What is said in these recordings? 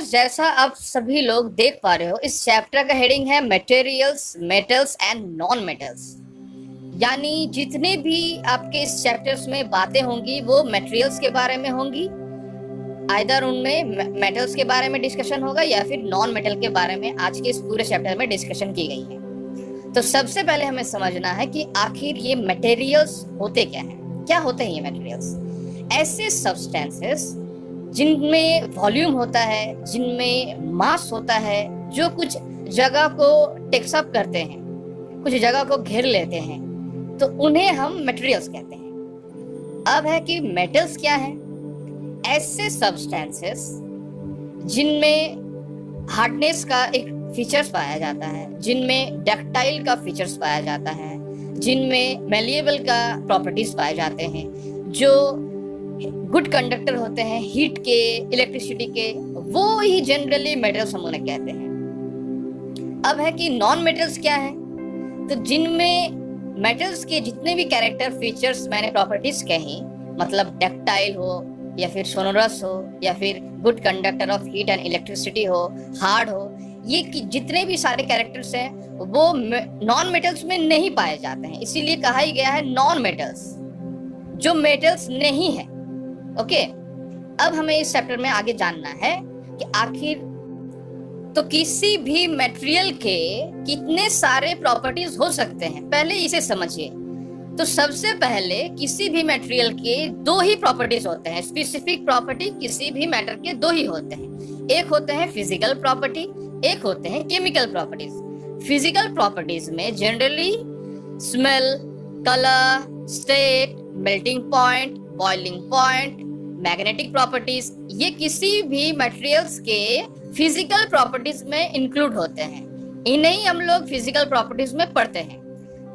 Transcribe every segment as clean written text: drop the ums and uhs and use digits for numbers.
Students, जैसा आप सभी लोग देख पा रहे हो, इस चैप्टर का हेडिंग है materials, metals and non metals. यानी जितने भी आपके इस चैप्टर्स में बातें होंगी वो मटेरियल्स के बारे में होंगी। आइदर उनमें मेटल्स के बारे में डिस्कशन होगा या फिर नॉन मेटल के बारे में आज के इस पूरे चैप्टर में डिस्कशन की गई है। तो सबसे पहले हमें समझना है कि आखिर ये मटेरियल्स होते क्या हैं। क्या होते हैं ये मटेरियल्स? ऐसे सब्सटेंसेस जिनमें वॉल्यूम होता है, जिनमें मास होता है, जो कुछ जगह को टेक्सअप करते हैं, कुछ जगह को घेर लेते हैं, तो उन्हें हम मटेरियल्स कहते हैं। अब है कि मेटल्स क्या है? ऐसे सब्सटेंसेस जिनमें हार्डनेस का एक फीचर्स पाया जाता है, जिनमें डक्टाइल का फीचर्स पाया जाता है, जिनमें मेलिएबल का प्रॉपर्टीज पाए जाते हैं, जो गुड कंडक्टर होते हैं हीट के, इलेक्ट्रिसिटी के, वो ही जनरली मेटल्स हम उन्हें कहते हैं। अब है कि नॉन मेटल्स क्या है? तो जिनमें मेटल्स के जितने भी कैरेक्टर फीचर्स मैंने प्रॉपर्टीज कही, मतलब डक्टाइल हो या फिर सोनोरस हो या फिर good conductor of heat and electricity हो, हार्ड हो, ये जितने भी सारे कैरेक्टर्स हैं वो नॉन मेटल्स में नहीं पाए जाते हैं। इसीलिए कहा ही गया है नॉन मेटल्स, जो मेटल्स नहीं है। ओके, अब हमें इस चैप्टर में आगे जानना है कि आखिर तो किसी भी मटेरियल के कितने सारे प्रॉपर्टीज हो सकते हैं, पहले इसे समझिए। तो सबसे पहले किसी भी मटेरियल के दो ही प्रॉपर्टीज होते हैं। स्पेसिफिक प्रॉपर्टी किसी भी मैटर के दो ही होते हैं। एक होते हैं फिजिकल प्रॉपर्टी, एक होते हैं केमिकल प्रॉपर्टीज। फिजिकल प्रॉपर्टीज में generally smell, colour, state, melting point, boiling point, magnetic properties, ये किसी भी मटेरियल्स के फिजिकल प्रॉपर्टीज में इंक्लूड होते हैं। इन्हें हम लोग फिजिकल प्रॉपर्टीज में पढ़ते हैं।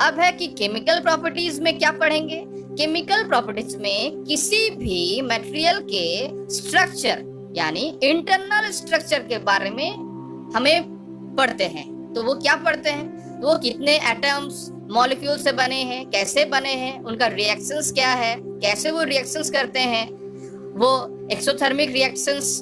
अब है कि केमिकल प्रॉपर्टीज में क्या पढ़ेंगे? केमिकल प्रॉपर्टीज में किसी भी मटेरियल के स्ट्रक्चर यानी इंटरनल स्ट्रक्चर के बारे में हमें पढ़ते हैं। तो वो क्या पढ़ते हैं? वो कितने एटम्स, मॉलिक्यूल से बने हैं, कैसे बने हैं, उनका रिएक्शंस क्या है, कैसे वो रिएक्शंस करते हैं, वो एक्सोथर्मिक रिएक्शंस,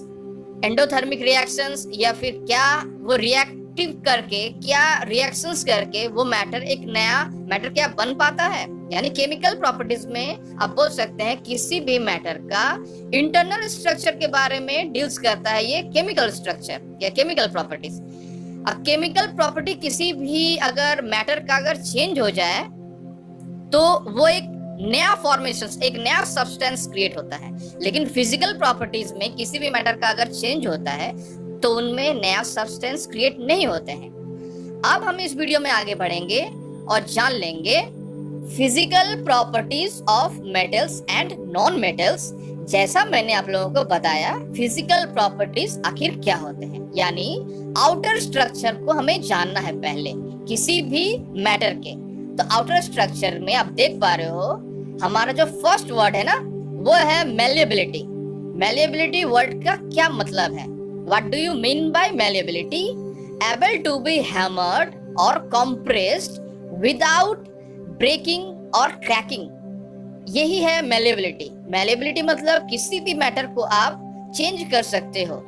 एंडोथर्मिक रिएक्शंस, या फिर क्या वो रिएक्टिव करके, क्या रिएक्शंस करके वो मैटर, एक नया मैटर क्या बन पाता है। यानी केमिकल प्रॉपर्टीज में आप बोल सकते हैं किसी भी मैटर का इंटरनल स्ट्रक्चर के बारे में डील्स करता है ये केमिकल स्ट्रक्चर या केमिकल प्रॉपर्टीज। अब केमिकल प्रॉपर्टी किसी भी अगर मैटर का अगर चेंज हो जाए तो वो एक नया फॉर्मेशन, एक नया सब्सटेंस क्रिएट होता है। लेकिन फिजिकल प्रॉपर्टीज में किसी भी मैटर का अगर चेंज होता है तो उनमें नया सब्सटेंस क्रिएट नहीं होते हैं। अब हम इस वीडियो में आगे बढ़ेंगे और जान लेंगे physical properties of metals and non metals. जैसा मैंने आप लोगों को बताया, फिजिकल प्रॉपर्टीज आखिर क्या होते हैं, यानी आउटर स्ट्रक्चर को हमें जानना है पहले किसी भी मैटर के। तो आउटर स्ट्रक्चर में आप देख पा रहे हो, हमारा जो फर्स्ट वर्ड है ना वो है मेलिएबिलिटी। मेलिएबिलिटी वर्ड का क्या मतलब है? What do you mean by malleability? Able to be hammered और कंप्रेस्ड विदाउट ब्रेकिंग और क्रैकिंग, यही है मेलिएबिलिटी। मेलिएबिलिटी मतलब किसी भी मैटर को आप चेंज कर सकते हो।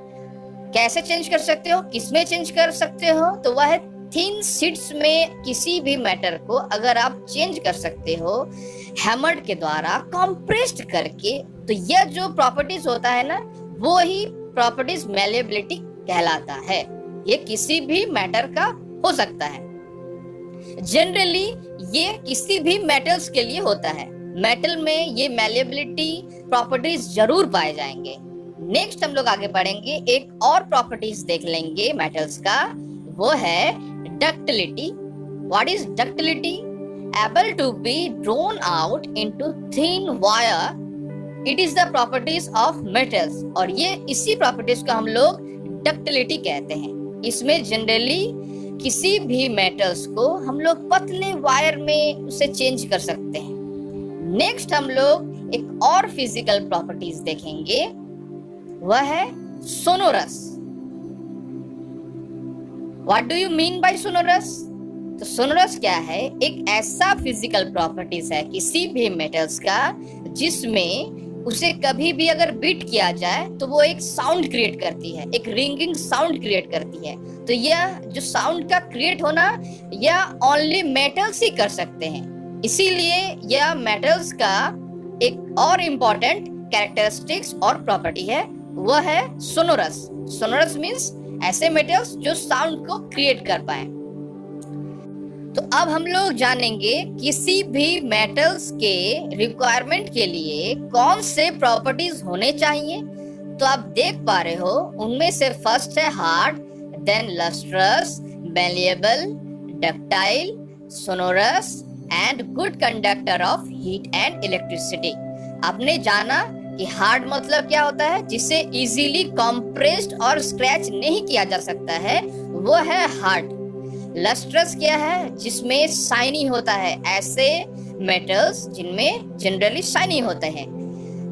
कैसे चेंज कर सकते हो, किसमें चेंज कर सकते हो? तो वह है थिन शीट्स में किसी भी मैटर को अगर आप चेंज कर सकते हो हैमर्ड के द्वारा, कंप्रेस्ड करके। तो यह जो प्रॉपर्टीज होता है ना, वो ही प्रॉपर्टीज मेलिएबिलिटी कहलाता है। ये किसी भी मैटर का हो सकता है। जनरली ये किसी भी मेटल्स के लिए होता है। मेटल में ये मेलिएबिलिटी प्रॉपर्टीज जरूर पाए जाएंगे। नेक्स्ट हम लोग आगे बढ़ेंगे, एक और प्रॉपर्टीज देख लेंगे मेटल्स का, वो है ductility. What is ductility? Able to be drawn out into thin wire. It is the properties of metals. और ये इसी प्रॉपर्टीज को हम लोग ductility कहते हैं। इसमें जनरली किसी भी मेटल्स को हम लोग पतले वायर में उसे चेंज कर सकते हैं। नेक्स्ट हम लोग एक और फिजिकल प्रॉपर्टीज देखेंगे, वह है sonorous. What do you mean by sonorous? तो सोनोरस क्या है? एक ऐसा फिजिकल प्रॉपर्टीज है किसी भी मेटल्स का जिसमें उसे कभी भी अगर बीट किया जाए तो वो एक साउंड क्रिएट करती है, एक रिंगिंग साउंड क्रिएट करती है। तो यह जो साउंड का क्रिएट होना यह ओनली मेटल्स ही कर सकते हैं। इसीलिए यह मेटल्स का एक और इम्पोर्टेंट कैरेक्टरिस्टिक्स और प्रॉपर्टी है, वह है सोनोरस। सोनोरस मीन्स ऐसे मेटल्स जो साउंड को क्रिएट कर पाए। तो अब हम लोग जानेंगे किसी भी मेटल्स के रिक्वायरमेंट के लिए कौन से प्रॉपर्टीज होने चाहिए। तो आप देख पा रहे हो उनमें से फर्स्ट है hard, then lustrous, malleable, ductile, sonorous and good conductor of heat and electricity. आपने जाना कि हार्ड मतलब क्या होता है, जिसे इजीली कंप्रेस्ड और स्क्रैच नहीं किया जा सकता है, वो है हार्ड। लस्ट्रस क्या है, जिसमें शाइनी होता है, ऐसे मेटल्स जिनमें जनरली शाइनी होते हैं।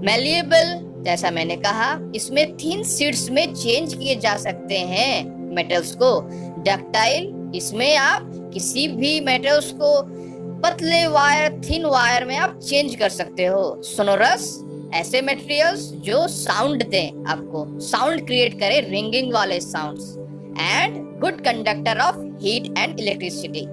मैलिएबल जैसा मैंने कहा, इसमें थिन शीट्स में चेंज किए जा सकते हैं मेटल्स को। डक्टाइल, इसमें आप किसी भी मेटल्स को पतले वायर, थिन वायर में आप चेंज कर सकते हो। सोनोरस, ऐसे मटेरियल्स जो साउंड दें, आपको साउंड क्रिएट करे, रिंगिंग वाले sounds. And good conductor of heat and electricity,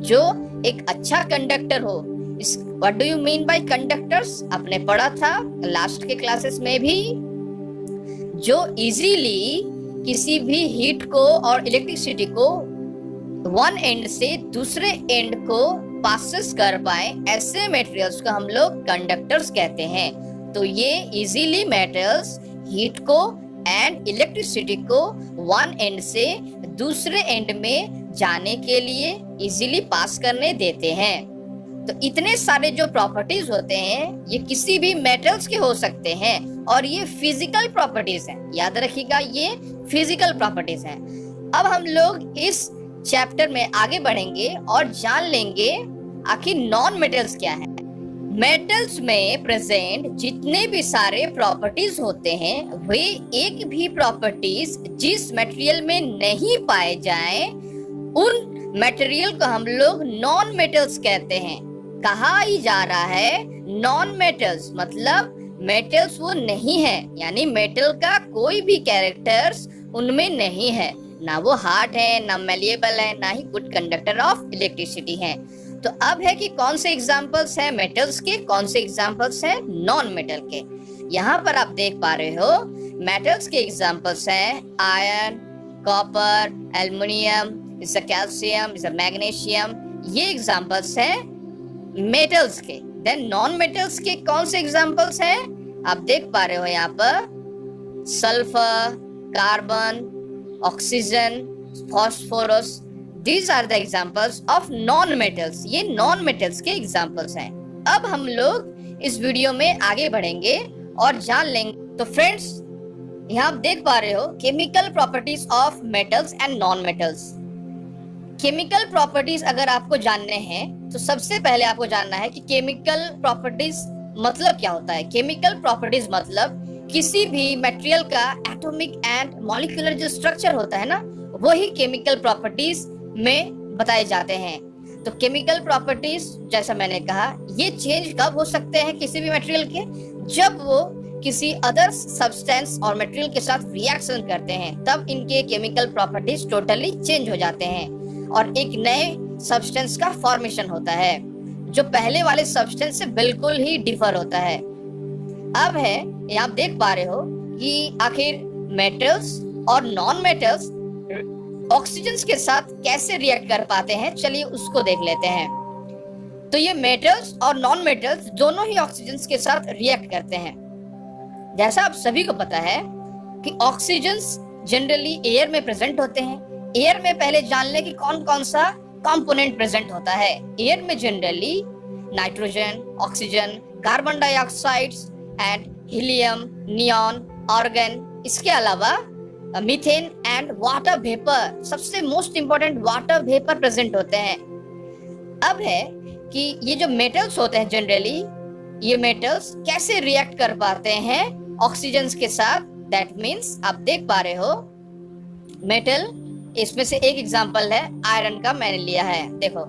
जो एक अच्छा कंडक्टर हो। इस what do you mean bye conductors, आपने पढ़ा था लास्ट के क्लासेस में भी, जो इजीली किसी भी हीट को और इलेक्ट्रिसिटी को वन एंड से दूसरे एंड को पासेस कर पाए, ऐसे मटेरियल्स को हम लोग कंडक्टर्स कहते हैं। तो ये इजीली मेटल्स हीट को एंड इलेक्ट्रिसिटी को वन एंड से दूसरे एंड में जाने के लिए इजीली पास करने देते हैं। तो इतने सारे जो प्रॉपर्टीज होते हैं ये किसी भी मेटल्स के हो सकते हैं, और ये फिजिकल प्रॉपर्टीज हैं, याद रखिएगा ये फिजिकल प्रॉपर्टीज हैं। अब हम लोग इस चैप्टर में आगे बढ़ेंगे और जान लेंगे आखिर नॉन मेटल्स क्या है। मेटल्स में प्रेजेंट जितने भी सारे प्रॉपर्टीज होते हैं, वे एक भी प्रॉपर्टीज जिस मटेरियल में नहीं पाए जाएं, उन मटेरियल को हम लोग नॉन मेटल्स कहते हैं। कहा ही जा रहा है नॉन मेटल्स, मतलब मेटल्स वो नहीं है, यानी मेटल का कोई भी कैरेक्टर्स उनमें नहीं है, ना वो हार्ड है, ना मैलिएबल है, ना ही गुड कंडक्टर ऑफ इलेक्ट्रिसिटी है। तो अब है कि कौन से एग्जांपल्स हैं मेटल्स के, कौन से एग्जांपल्स हैं नॉन मेटल के। यहाँ पर आप देख पा रहे हो मेटल्स के एग्जांपल्स हैं आयरन, कॉपर, एल्युमिनियम, इस कैल्शियम, इस मैग्नीशियम, ये एग्जांपल्स हैं मेटल्स के। देन नॉन मेटल्स के कौन से एग्जांपल्स हैं, आप देख पा रहे हो यहाँ पर sulphur, carbon, oxygen, phosphorus, These are the examples of non-metals। ये non-metals के examples हैं। अब हम लोग इस वीडियो में आगे बढ़ेंगे और जान लेंगे। तो फ्रेंड्स, यहाँ आप देख पा रहे हो chemical properties of metals and non metals. Chemical properties अगर आपको जानने हैं तो सबसे पहले आपको जानना है कि केमिकल प्रॉपर्टीज मतलब क्या होता है। केमिकल प्रॉपर्टीज मतलब किसी भी मटेरियल का एटॉमिक एंड मॉलिक्यूलर जो स्ट्रक्चर होता है ना, वही केमिकल प्रॉपर्टीज में बताए जाते हैं। तो केमिकल प्रॉपर्टीज जैसा मैंने कहा, ये चेंज कब हो सकते हैं किसी भी मटेरियल के, जब वो किसी अदर सब्सटेंस और मटेरियल के साथ रिएक्शन करते हैं, तब इनके केमिकल प्रॉपर्टीज टोटली चेंज हो जाते हैं और एक नए सब्सटेंस का फॉर्मेशन होता है जो पहले वाले सब्सटेंस से बिल्कुल ही डिफर होता है। अब है यहाँ आप देख पा रहे हो कि आखिर मेटल्स और नॉन मेटल्स ऑक्सीजन के साथ कैसे रिएक्ट कर पाते हैं, चलिए उसको देख लेते हैं। तो ये मेटल्स और नॉन मेटल्स दोनों ही ऑक्सीजन के साथ रिएक्ट करते हैं। जैसा आप सभी को पता है कि ऑक्सीजन जनरली एयर में प्रेजेंट होते हैं। एयर में पहले जान ले कि कौन कौन सा कंपोनेंट प्रेजेंट होता है। एयर में generally nitrogen, oxygen, carbon dioxide and helium, neon, argon, इसके अलावा मीथेन एंड वाटर वेपर, सबसे most important water vapour present होते हैं। अब है कि ये जो मेटल्स होते हैं जनरली, ये मेटल्स कैसे रिएक्ट कर पाते हैं ऑक्सीजन के साथ। दैट मीन्स आप देख पा रहे हो मेटल, इसमें से एक एग्जांपल है आयरन का मैंने लिया है। देखो,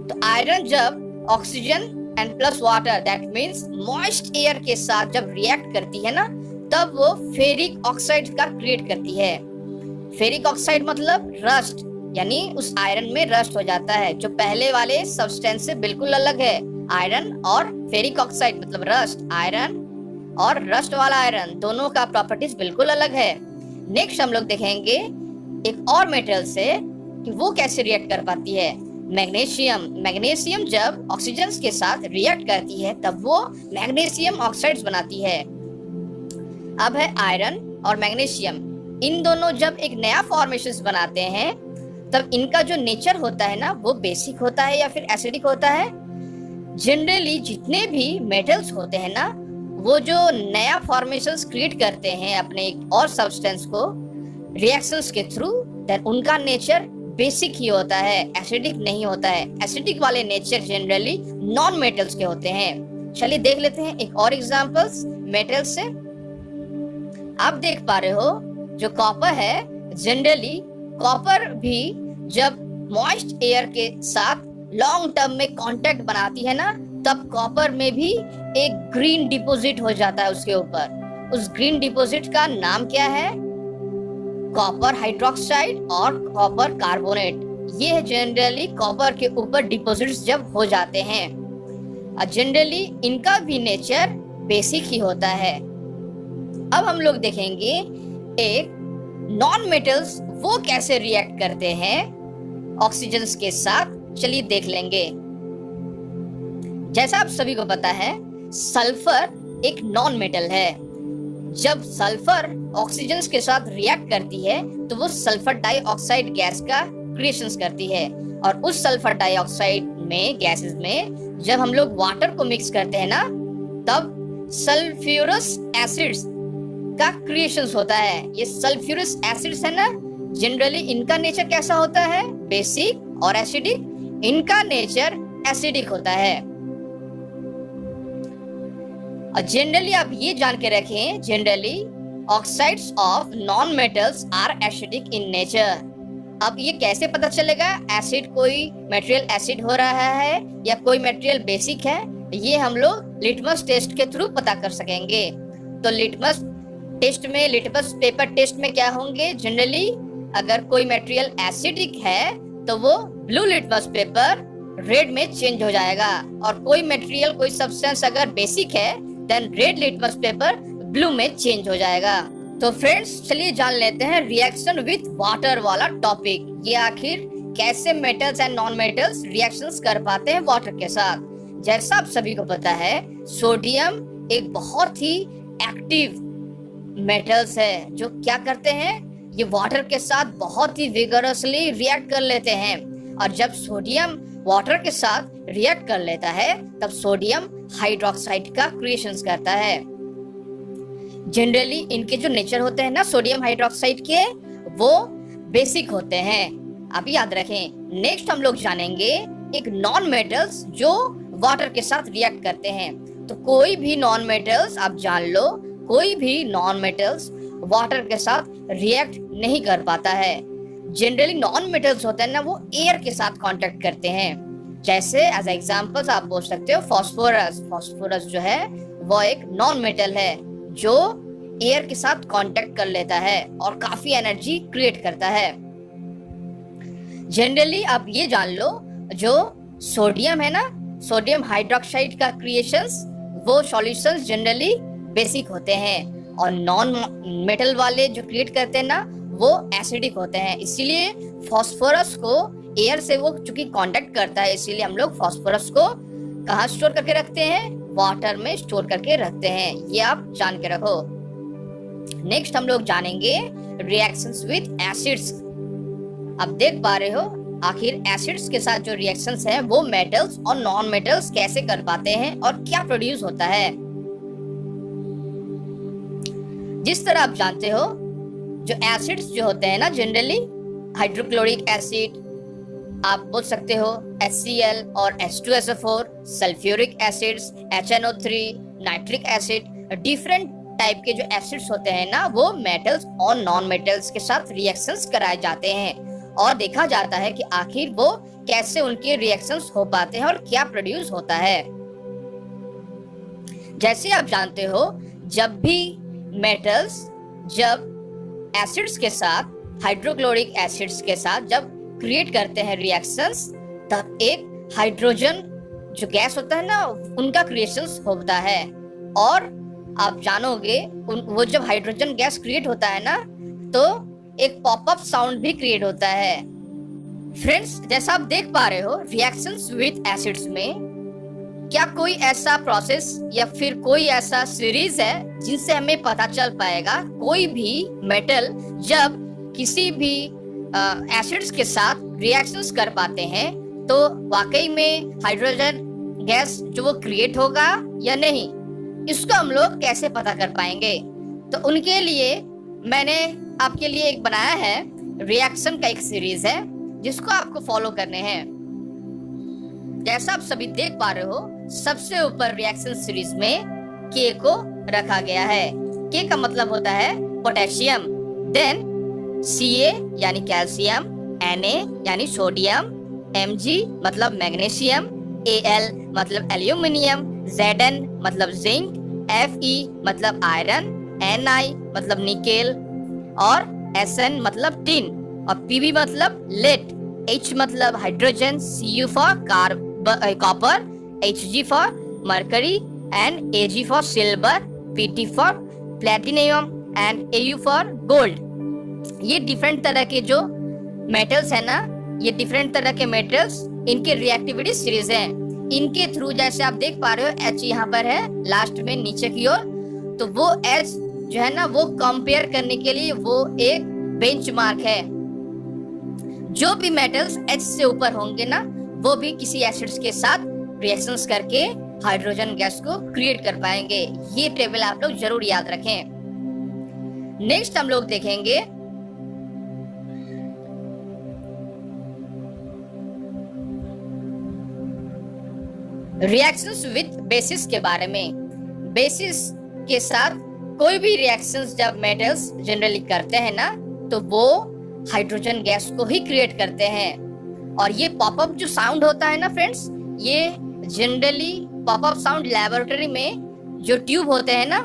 तो आयरन जब oxygen and plus water, that means moist air के साथ जब रिएक्ट करती है ना, तब वो फेरिक ऑक्साइड का क्रिएट करती है। फेरिक ऑक्साइड मतलब रस्ट, यानी उस आयरन में रस्ट हो जाता है, जो पहले वाले सब्सटेंस से बिल्कुल अलग है। आयरन और फेरिक ऑक्साइड मतलब रस्ट, आयरन और रस्ट वाला आयरन दोनों का प्रॉपर्टीज बिल्कुल अलग है। नेक्स्ट हम लोग देखेंगे एक और मेटल से कि वो कैसे रिएक्ट कर पाती है। मैग्नीशियम, मैग्नीशियम जब ऑक्सीजन के साथ रिएक्ट करती है तब वो मैग्नीशियम ऑक्साइड्स बनाती है। अब है आयरन और मैग्नीशियम, इन दोनों जब एक नया फॉर्मेशंस बनाते हैं तब इनका जो नेचर होता है ना, वो बेसिक होता है या फिर एसिडिक होता है। जनरली जितने भी मेटल्स होते हैं ना, वो जो नया फॉर्मेशंस क्रिएट करते हैं अपने एक और सब्सटेंस को रिएक्शंस के थ्रू, देन उनका नेचर बेसिक ही होता है, एसिडिक नहीं होता है। एसिडिक वाले नेचर जनरली नॉन मेटल्स के होते हैं। चलिए देख लेते हैं एक और एग्जांपल्स मेटल्स से। आप देख पा रहे हो जो कॉपर है, जनरली कॉपर भी जब मॉइस्ट एयर के साथ लॉन्ग टर्म में कांटेक्ट बनाती है ना, तब कॉपर में भी एक ग्रीन डिपॉजिट हो जाता है उसके ऊपर। उस ग्रीन डिपॉजिट का नाम क्या है? कॉपर हाइड्रोक्साइड और कॉपर कार्बोनेट। ये है जनरली कॉपर के ऊपर डिपॉजिट्स जब हो जाते हैं। जनरली इनका भी नेचर बेसिक ही होता है। अब हम लोग देखेंगे एक नॉन मेटल्स वो कैसे रिएक्ट करते हैं ऑक्सीजन के साथ। चलिए देख लेंगे। जैसा आप सभी को पता है, सल्फर एक नॉन मेटल है। जब सल्फर ऑक्सीजन के साथ रिएक्ट करती है तो वो सल्फर डाइऑक्साइड गैस का क्रिएशन करती है, और उस सल्फर डाइऑक्साइड में गैसेस में जब हम लोग वाटर को मिक्स करते हैं ना, तब सल्फ्यूरस एसिड्स का क्रिएशन होता है। ये सल्फ्यूरस एसिड्स है ना, जनरली इनका नेचर कैसा होता है? बेसिक और एसिडिक। इनका नेचर एसिडिक होता है। और जनरली आप ये जान के रखें, generally oxides of non metals are acidic in nature. अब ये कैसे पता चलेगा एसिड कोई मटेरियल एसिड हो रहा है या कोई मटेरियल बेसिक है? ये हम लोग लिटमस टेस्ट के थ्रू पता कर सकेंगे। तो लिटमस टेस्ट में, लिटमस पेपर टेस्ट में क्या होंगे? जनरली अगर कोई मटेरियल एसिडिक है तो वो ब्लू लिटमस पेपर रेड में चेंज हो जाएगा, और कोई मटेरियल, कोई सब्सटेंस अगर बेसिक है then red litmus paper blue में चेंज हो जाएगा। तो फ्रेंड्स चलिए जान लेते हैं रिएक्शन विथ वाटर वाला टॉपिक। ये आखिर कैसे metals and non metals reactions कर पाते हैं वाटर के साथ। जैसा आप सभी को पता है, सोडियम एक बहुत ही एक्टिव मेटल्स है जो क्या करते हैं, ये वाटर के साथ बहुत ही विगरसली रिएक्ट कर लेते हैं। और जब सोडियम वाटर के साथ रिएक्ट कर लेता है तब सोडियम हाइड्रोक्साइड का क्रिएशन करता है। जनरली इनके जो नेचर होते हैं ना सोडियम हाइड्रोक्साइड के, वो बेसिक होते हैं। अब याद रखें। नेक्स्ट हम लोग जानेंगे एक नॉन मेटल्स जो वाटर के साथ रिएक्ट करते हैं। तो कोई भी नॉन मेटल्स आप जान लो, कोई भी नॉन मेटल्स वाटर के साथ रिएक्ट नहीं कर पाता है। जनरली नॉन मेटल्स होते हैं ना, वो एयर के साथ कांटेक्ट करते हैं। जैसे एज एग्जांपल्स आप बोल सकते हो फास्फोरस। फास्फोरस जो है वो एक नॉन मेटल है जो एयर के साथ कांटेक्ट कर लेता है और काफी एनर्जी क्रिएट करता है। जनरली आप ये जान लो, जो सोडियम है ना, सोडियम हाइड्रोक्साइड का क्रिएशंस, वो सॉल्यूशंस जनरली बेसिक होते हैं, और नॉन मेटल वाले जो क्रिएट करते हैं ना, वो एसिडिक होते हैं। इसीलिए फास्फोरस को एयर से वो चूंकि कांटेक्ट करता है, इसीलिए हम लोग फास्फोरस को कहाँ स्टोर करके रखते हैं? वाटर में स्टोर करके रखते हैं। ये आप जान के रखो। नेक्स्ट हम लोग जानेंगे रिएक्शंस विद एसिड्स। अब देख पा रहे हो आखिर एसिड्स के साथ जो रिएक्शंस हैं वो मेटल्स और नॉन मेटल्स कैसे कर पाते हैं और क्या प्रोड्यूस होता है। जिस तरह आप जानते हो, जो एसिड्स जो होते हैं ना, जनरली हाइड्रोक्लोरिक एसिड, आप बोल सकते हो HCl और H2SO4, sulphuric acids, HNO3, nitric acid, different type के जो एसिड्स होते हैं ना, वो मेटल्स और नॉन मेटल्स के साथ रिएक्शंस कराए जाते हैं और देखा जाता है कि आखिर वो कैसे उनके रिएक्शंस हो पाते हैं और क्या प्रोड्यूस होता है। जैसे आप जानते हो, जब भी मेटल्स जब एसिड्स के साथ, हाइड्रोक्लोरिक एसिड्स के साथ जब क्रिएट करते हैं रिएक्शंस, तब एक हाइड्रोजन जो गैस होता है ना, उनका क्रिएशन होता है। और आप जानोगे वो जब हाइड्रोजन गैस क्रिएट होता है ना, तो एक पॉपअप साउंड भी क्रिएट होता है। फ्रेंड्स, जैसा आप देख पा रहे हो, रिएक्शंस विद एसिड्स में क्या कोई ऐसा प्रोसेस या फिर कोई ऐसा सीरीज है जिनसे हमें पता चल पाएगा कोई भी मेटल जब किसी भी एसिड्स के साथ रिएक्शंस कर पाते हैं तो वाकई में हाइड्रोजन गैस जो वो क्रिएट होगा या नहीं, इसको हम लोग कैसे पता कर पाएंगे? तो उनके लिए मैंने आपके लिए एक बनाया है, रिएक्शन का एक सीरीज है जिसको आपको फॉलो करने हैं। जैसा आप सभी देख पा रहे हो, सबसे ऊपर रिएक्शन सीरीज में के को रखा गया है। के का मतलब होता है पोटेशियम, देन Ca यानी कैल्शियम, Na यानी सोडियम, Mg मतलब मैग्नीशियम, Al मतलब एल्यूमिनियम, Zn मतलब जिंक, Fe मतलब आयरन, Ni मतलब निकेल और Sn मतलब टिन और Pb मतलब लेड, H मतलब hydrogen, Cu for copper, Hg for mercury and Ag for silver, Pt for platinum and Au for gold. ये डिफरेंट तरह के जो मेटल्स है ना, ये डिफरेंट तरह के मेटल्स, इनके रिएक्टिविटी सीरीज है। इनके थ्रू जैसे आप देख पा रहे हो, H यहाँ पर है लास्ट में नीचे की ओर, तो वो H जो है ना, वो कंपेयर करने के लिए वो एक बेंचमार्क है। जो भी मेटल्स H से ऊपर होंगे ना, वो भी किसी एसिड्स के साथ रिएक्शंस करके हाइड्रोजन गैस को क्रिएट कर पाएंगे। ये टेबल आप लोग जरूर याद रखें। नेक्स्ट हम लोग देखेंगे रिएक्शंस विद बेसिस के बारे में। बेसिस के साथ कोई भी रिएक्शंस जब मेटल्स जनरली करते हैं ना, तो वो हाइड्रोजन गैस को ही क्रिएट करते हैं। और ये पॉपअप जो साउंड होता है ना फ्रेंड्स, ये जनरली पॉपअप साउंड लेबोरेटरी में जो ट्यूब होते हैं ना,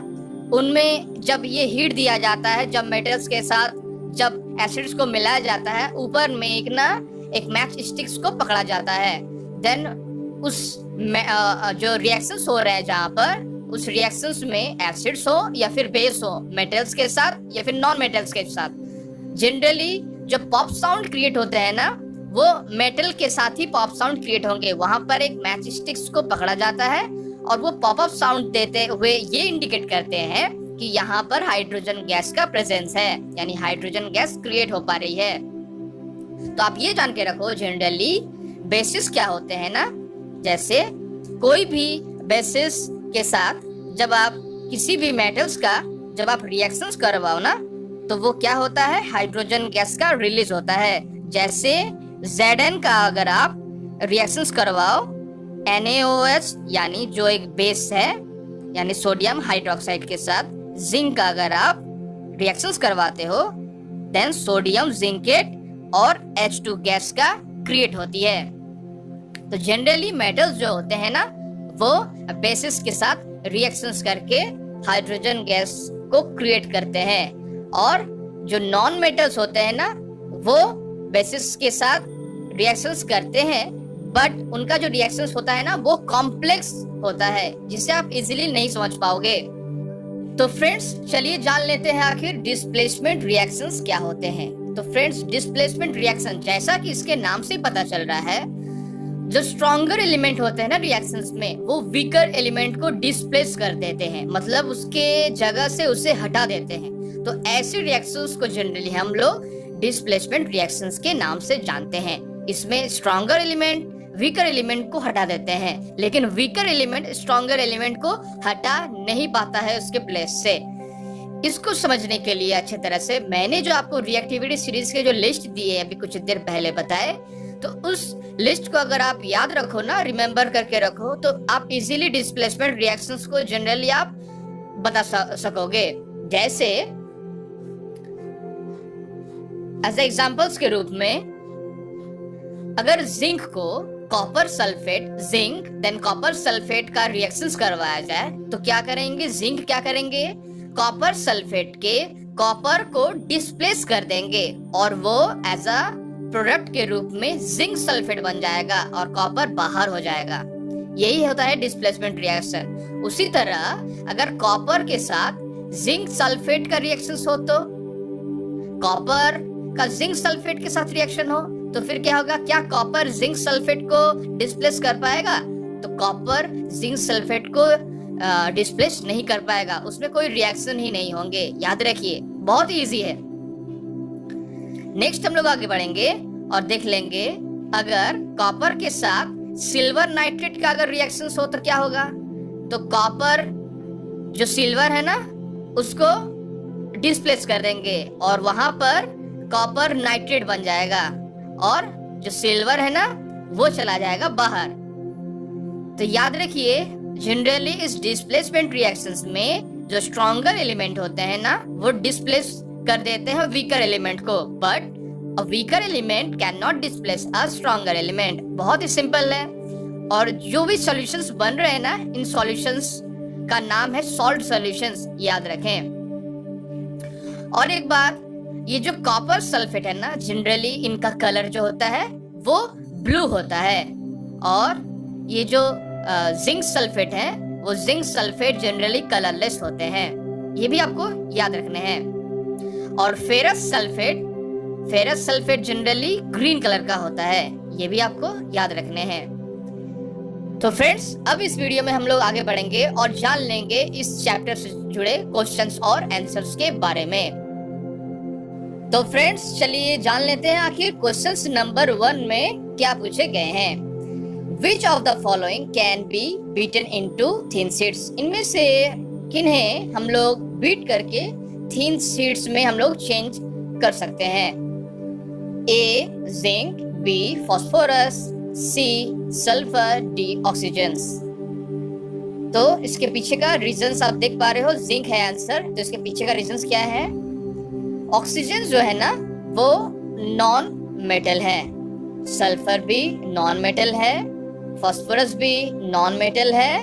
उनमें जब ये हीट दिया जाता है, जब मेटल्स के साथ जब एसिड्स को मिलाया जाता है, ऊपर में एक मैच स्टिक्स को पकड़ा जाता है। देन उस जो रिएक्शंस हो रहे हैं जहाँ पर, उस रिएक्शंस में एसिड्स हो या फिर बेस हो, मेटल्स के साथ या फिर नॉन मेटल्स के साथ, जनरली जो पॉप साउंड क्रिएट होते हैं ना, वो मेटल के साथ ही पॉप साउंड क्रिएट होंगे। वहां पर एक मैच स्टिक्स को पकड़ा जाता है और वो पॉप अप साउंड देते हुए ये इंडिकेट करते हैं कि यहाँ पर हाइड्रोजन गैस का प्रेजेंस है, यानी हाइड्रोजन गैस क्रिएट हो पा रही है। तो आप ये जान के रखो, जनरली बेसिस क्या होते हैं ना, जैसे कोई भी बेसिस के साथ जब आप किसी भी मेटल्स का जब आप रिएक्शंस करवाओ ना, तो वो क्या होता है, हाइड्रोजन गैस का रिलीज होता है। जैसे Zn का अगर आप रिएक्शंस करवाओ NaOH यानी जो एक बेस है, यानी सोडियम हाइड्रोक्साइड के साथ जिंक का अगर आप रिएक्शंस करवाते हो, देन सोडियम जिंकेट और H2 गैस का क्रिएट होती है। तो जनरली मेटल्स जो होते हैं ना, वो बेसिस के साथ रिएक्शंस करके हाइड्रोजन गैस को क्रिएट करते हैं। और जो नॉन मेटल्स होते हैं ना, वो बेसिस के साथ रिएक्शंस करते हैं, बट उनका जो रिएक्शंस होता है ना, वो कॉम्प्लेक्स होता है, जिसे आप इजीली नहीं समझ पाओगे। तो फ्रेंड्स, चलिए जान लेते हैं आखिर डिस्प्लेसमेंट रिएक्शंस क्या होते हैं। तो फ्रेंड्स, डिस्प्लेसमेंट रिएक्शन, जैसा कि इसके नाम से पता चल रहा है, जो स्ट्रॉन्गर एलिमेंट होते हैं ना रिएक्शंस में, वो वीकर एलिमेंट को डिस्प्लेस कर देते हैं, मतलब उसके जगह से उसे हटा देते हैं। तो ऐसे रिएक्शंस को जनरली हम लोग डिस्प्लेसमेंट रिएक्शंस के नाम से जानते हैं। इसमें स्ट्रॉन्गर एलिमेंट वीकर एलिमेंट को हटा देते हैं, लेकिन वीकर एलिमेंट स्ट्रॉन्गर एलिमेंट को हटा नहीं पाता है उसके प्लेस से। इसको समझने के लिए अच्छे तरह से मैंने जो आपको रिएक्टिविटी सीरीज के जो लिस्ट दिए अभी कुछ देर पहले बताए, तो उस लिस्ट को अगर आप याद रखो ना, रिमेम्बर करके रखो, तो आप इजीली डिस्प्लेसमेंट रिएक्शंस को जनरली आप बता सकोगे। जैसे एज एग्जांपल्स के रूप में, अगर जिंक को copper sulphate zinc than copper sulphate का रिएक्शंस करवाया जाए तो क्या करेंगे, जिंक क्या करेंगे, कॉपर सल्फेट के कॉपर को डिस्प्लेस कर देंगे और वो एज अ प्रोडक्ट के रूप में जिंक सल्फेट बन जाएगा और कॉपर बाहर हो जाएगा। यही होता है डिस्प्लेसमेंट रिएक्शन। उसी तरह अगर कॉपर के साथ जिंक सल्फेट का रिएक्शन हो तो कॉपर का जिंक सल्फेट के साथ रिएक्शन हो तो फिर क्या होगा, क्या कॉपर जिंक सल्फेट को डिस्प्लेस कर पाएगा? तो कॉपर जिंक सल्फेट को डिस्प्लेस नहीं कर पाएगा, उसमें कोई रिएक्शन ही नहीं होंगे। याद रखिए, बहुत इजी है। नेक्स्ट हम लोग आगे बढ़ेंगे और देख लेंगे अगर कॉपर के साथ सिल्वर नाइट्रेट का अगर रिएक्शन हो तो क्या होगा। तो कॉपर जो सिल्वर है ना उसको डिस्प्लेस कर देंगे और वहां पर कॉपर नाइट्रेट बन जाएगा और जो सिल्वर है ना वो चला जाएगा बाहर। तो याद रखिए, जनरली इस डिस्प्लेसमेंट रिएक्शंस में जो स्ट्रॉन्गर एलिमेंट होते हैं ना वो डिस्प्लेस कर देते हैं वीकर एलिमेंट को, but a weaker element can not displace a stronger element. बहुत ही सिंपल है। और जो भी सॉल्यूशंस बन रहे हैं ना, इन सॉल्यूशंस का नाम है सॉल्ट सॉल्यूशंस, याद रखें। और एक बात, ये जो कॉपर सल्फेट है ना, जनरली इनका कलर जो होता है वो ब्लू होता है और ये जो जिंक सल्फेट है वो जिंक सल्फेट जनरली कलरलेस होते हैं। ये भी आपको याद रखने हैं। और ferrous sulphate generally green colour का होता है, ये भी आपको याद रखने हैं। तो फ्रेंड्स, अब इस वीडियो में हम लोग आगे बढ़ेंगे और जान लेंगे इस चैप्टर से जुड़े क्वेश्चंस और आंसर्स के बारे में। तो फ्रेंड्स, चलिए जान लेते हैं आखिर क्वेश्चंस नंबर 1 में क्या पूछे गए हैं। Which of the following can be beaten into thin sheets? इनमें से किन्हें हम लोग बीट करके thin sheets में हम लोग चेंज कर सकते हैं। A zinc, B phosphorus, C sulphur, D oxygens. तो इसके पीछे का रीजंस आप देख पा रहे हो, जिंक है आंसर। तो इसके पीछे का रीजंस क्या है, ऑक्सीजन जो है ना वो नॉन मेटल है, सल्फर भी नॉन मेटल है, फास्फोरस भी नॉन मेटल है,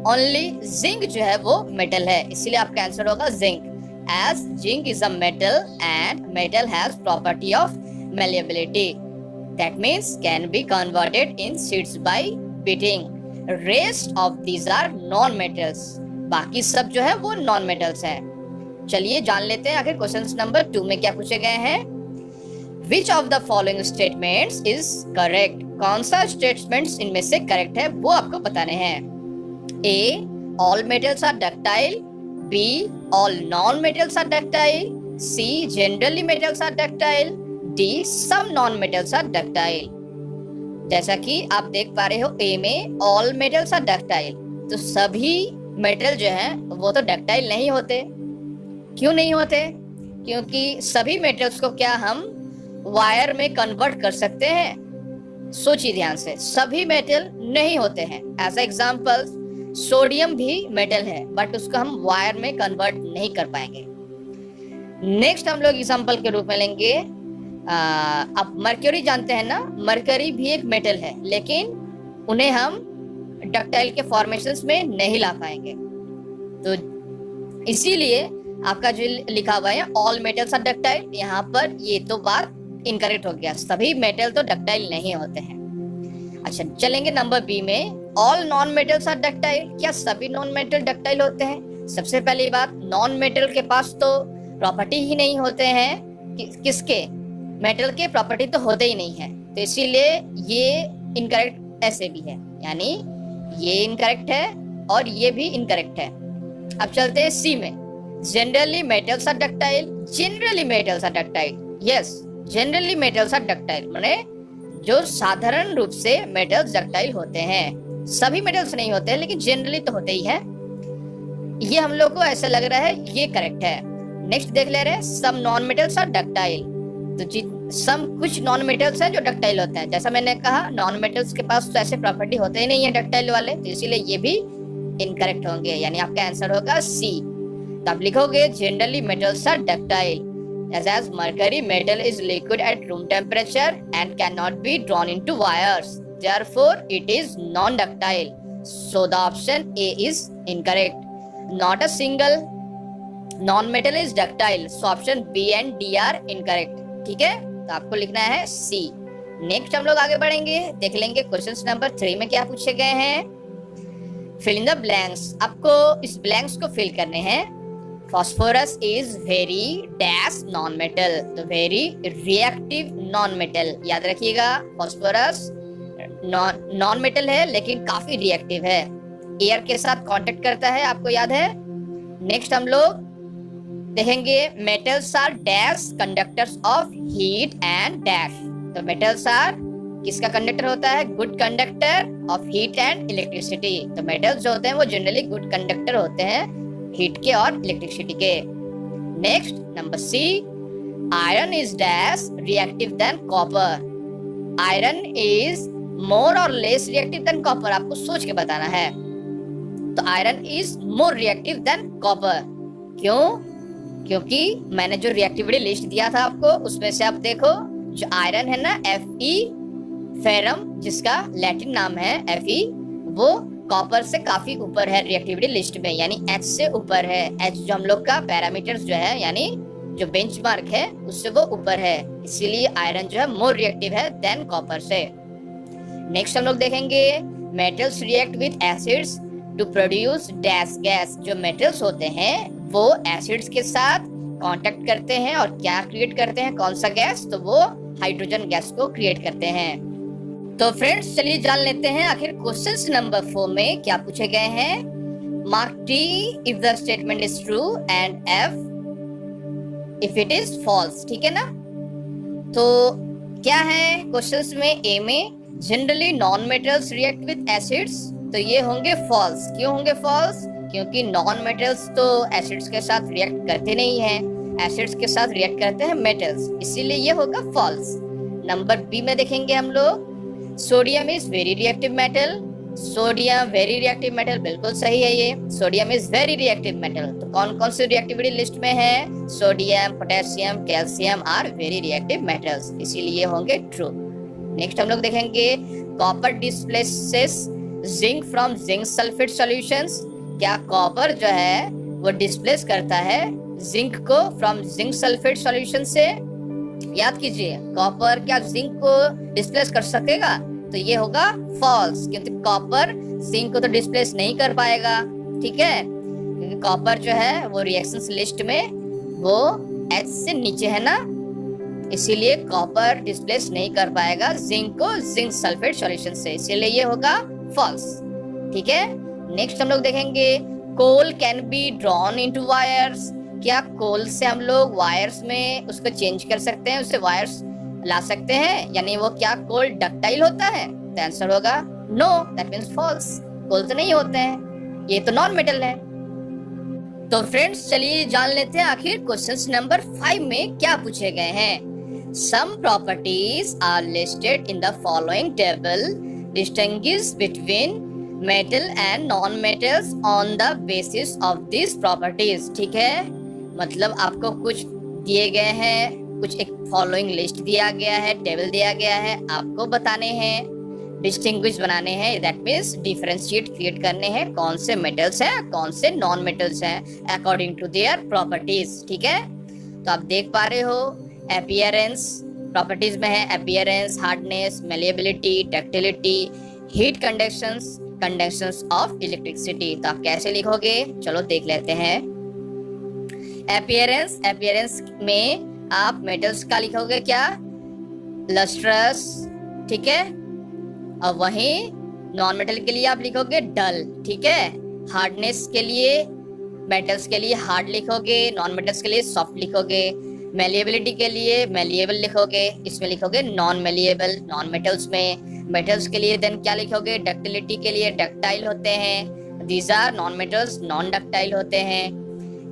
ओनली जिंक जो है वो मेटल है। इसलिए आपका आंसर होगा zinc, as zinc is a metal and metal has property of malleability, that means can be converted in sheets by beating. Rest of these are non metals, बाकी सब जो है वो नॉन मेटल्स हैं। चलिए जान लेते हैं आखिर क्वेश्चन नंबर 2 में क्या पूछे गए हैं। Which of the following statements is correct? कौन सा स्टेटमेंट्स इनमें से करेक्ट है वो आपको बताने हैं। A all metals are ductile, B all non metals are ductile, C generally metals are ductile, D some non metals are ductile। जैसा कि आप देख पा रहे हो A में all metals are ductile, तो सभी मेटल जो हैं वो तो डक्टाइल नहीं होते। क्यों नहीं होते? क्योंकि सभी मेटल्स को क्या हम वायर में कन्वर्ट कर सकते हैं? सोचिए ध्यान से, सभी मेटल नहीं होते हैं। एज एग्जांपल सोडियम भी मेटल है बट उसको हम वायर में कन्वर्ट नहीं कर पाएंगे। नेक्स्ट हम लोग एग्जांपल के रूप में लेंगे, आप मरकरी जानते हैं ना, मरकरी भी एक मेटल है लेकिन उन्हें हम डक्टाइल के फॉर्मेशंस में नहीं ला पाएंगे। तो इसीलिए आपका जो लिखा हुआ है ऑल मेटल्स आर डक्टाइल, यहाँ पर ये तो बात इनकरेक्ट हो गया, सभी मेटल तो डक्टाइल नहीं होते हैं। अच्छा, चलेंगे नंबर बी में, all non metals are ductile. क्या सभी नॉन मेटल डक्टाइल होते हैं? सबसे पहली बात, नॉन मेटल के पास तो प्रॉपर्टी ही नहीं होते हैं। किसके? मेटल के प्रॉपर्टी तो होते ही नहीं है, तो इसीलिए ये इनकरेक्ट ऐसे भी है, यानी ये इनकरेक्ट है और ये भी इनकरेक्ट है। अब चलते हैं सी में, generally metals are ductile. Generally metals are ductile, yes, generally metals are ductile माने जो साधारण रूप से मेटल्स डक्टाइल होते हैं। सभी मेटल्स नहीं होते हैं लेकिन जनरली तो होते ही है। ये हम लोग को ऐसा लग रहा है ये करेक्ट है। नेक्स्ट देख ले रहे हैं, some non metals are ductile. तो सम कुछ नॉन मेटल्स हैं जो डक्टाइल होते हैं। जैसा मैंने कहा, नॉन मेटल्स के पास तो ऐसे प्रॉपर्टी होते ही नहीं है डक्टाइल वाले, तो इसीलिए ये भी इनकरेक्ट होंगे, यानी आपका आंसर होगा सी। तो आप लिखोगे generally metals are ductile as mercury metal is liquid at room temperature and cannot be drawn into wires. therefore it is non-ductile. So the option A is incorrect. Not a single non-metal is ductile. So option B and D are incorrect. ठीक है, तो आपको लिखना है C. Next हम लोग आगे बढ़ेंगे, देख लेंगे क्वेश्चन नंबर 3 में क्या पूछे गए हैं. Fill in the blanks. आपको इस ब्लैंक्स को फिल करने हैं. Phosphorus is very dash non-metal. तो very reactive non-metal. याद रखिएगा, phosphorus non-metal है लेकिन काफी रिएक्टिव है. एयर के साथ कांटेक्ट करता है, आपको याद है. नेक्स्ट हम लोग देखेंगे metals are dash conductors of heat and dash. तो मेटल्स आर किसका कंडक्टर होता है? Good conductor of heat and electricity. तो मेटल्स जो होते हैं वो जनरली गुड कंडक्टर होते हैं हीट के और इलेक्ट्रिसिटी के. Next number C, iron is dash reactive than copper. Iron is more और लेस रिएक्टिव देन कॉपर. आपको सोच के बताना है. तो iron is more reactive than copper. क्यों? क्योंकि मैंने जो रिएक्टिविटी लिस्ट दिया था आपको, उसमें से आप देखो जो आयरन है ना, Fe फेरम, जिसका लैटिन नाम है Fe, वो कॉपर से काफी ऊपर है रिएक्टिविटी लिस्ट में, यानी H से ऊपर है. H जो हम लोग का पैरामीटर्स जो है, यानी जो बेंचमार्क है, उससे वो ऊपर है. इसीलिए आयरन जो है मोर रिएक्टिव है देन कॉपर से. नेक्स्ट हम लोग देखेंगे metals react with acids to produce dash gas. जो मेटल्स होते हैं वो एसिड्स के साथ कांटेक्ट करते हैं और क्या क्रिएट करते हैं? कौन सा गैस? तो वो हाइड्रोजन गैस को क्रिएट करते हैं. तो फ्रेंड्स चलिए जान लेते हैं आखिर क्वेश्चन नंबर 4 में क्या पूछे गए हैं. Mark T if the statement is true and F if it is false. ठीक है ना. तो क्या है क्वेश्चंस में? ए में generally non metals react with acids. तो ये होंगे फॉल्स. क्यों होंगे फॉल्स? क्योंकि नॉन मेटल्स तो एसिड्स के साथ रिएक्ट करते नहीं हैं. एसिड्स के साथ रिएक्ट करते हैं मेटल्स, इसीलिए ये होगा फॉल्स. नंबर बी में देखेंगे हम लोग, sodium is very reactive metal. Sodium very reactive metal, बिल्कुल सही है ये. Sodium is very reactive metal. तो कौन कौन सी रिएक्टिविटी लिस्ट में है? Sodium, potassium, calcium are very reactive metals, इसीलिए होंगे ट्रू. नेक्स्ट हम लोग देखेंगे copper displaces zinc from zinc sulphate solutions. क्या कॉपर जो है वो डिस्प्लेस करता है जिंक को फ्रॉम जिंक सल्फेट सॉल्यूशन से? याद कीजिए, कॉपर क्या जिंक को डिस्प्लेस कर सकेगा? तो ये होगा फॉल्स, क्योंकि कॉपर जिंक को तो डिस्प्लेस नहीं कर पाएगा. ठीक है, क्योंकि कॉपर जो है वो रिएक्शंस लिस्ट में वो H से नीचे है ना, इसीलिए कॉपर डिस्प्लेस नहीं कर पाएगा जिंक को जिंक सल्फेट सॉल्यूशन से, इसीलिए ये होगा फॉल्स. ठीक है. नेक्स्ट हम लोग देखेंगे coal can be drawn into wires. क्या कोल से हम लोग वायर्स में उसको चेंज कर सकते हैं, उससे वायर्स ला सकते हैं? यानी वो क्या कोल डक्टाइल होता है? तो आंसर होगा नो, दैट मींस फॉल्स. कोल तो नहीं होते हैं, ये तो नॉन मेटल है. तो फ्रेंड्स चलिए जान लेते हैं आखिर क्वेश्चन नंबर 5 में क्या पूछे गए हैं. Some properties are listed in the following table. Distinguish between metal and non metals on the basis of this properties. ठीक है, मतलब आपको कुछ दिए गए हैं, कुछ एक फॉलोइंग लिस्ट दिया गया है, टेबल दिया गया है, आपको बताने हैं, डिस्टिंग्विश बनाने हैं, दैट मींस डिफरेंशिएट क्रिएट करने हैं कौन से मेटल्स हैं कौन से नॉन मेटल्स हैं अकॉर्डिंग टू देयर प्रॉपर्टीज. ठीक है, तो आप देख पा रहे हो अपीयरेंस प्रॉपर्टीज में है appearance, hardness, malleability, ductility, heat conductions of electricity. तो आप कैसे लिखोगे? चलो देख लेते हैं. अपीयरेंस में आप मेटल्स का लिखोगे क्या? लस्ट्रस. ठीक है, और वहीं नॉन मेटल के लिए आप लिखोगे डल. ठीक है, हार्डनेस के लिए मेटल्स के लिए हार्ड लिखोगे, नॉन मेटल्स के लिए सॉफ्ट लिखोगे. मेलिएबिलिटी के लिए मेलिएबल लिखोगे, इसमें लिखोगे नॉन मेलिएबल. नॉन मेटल्स में मेटल्स के लिए देन क्या लिखोगे? डक्टिलिटी के लिए डक्टाइल होते हैं, these are non metals, non ductile होते हैं.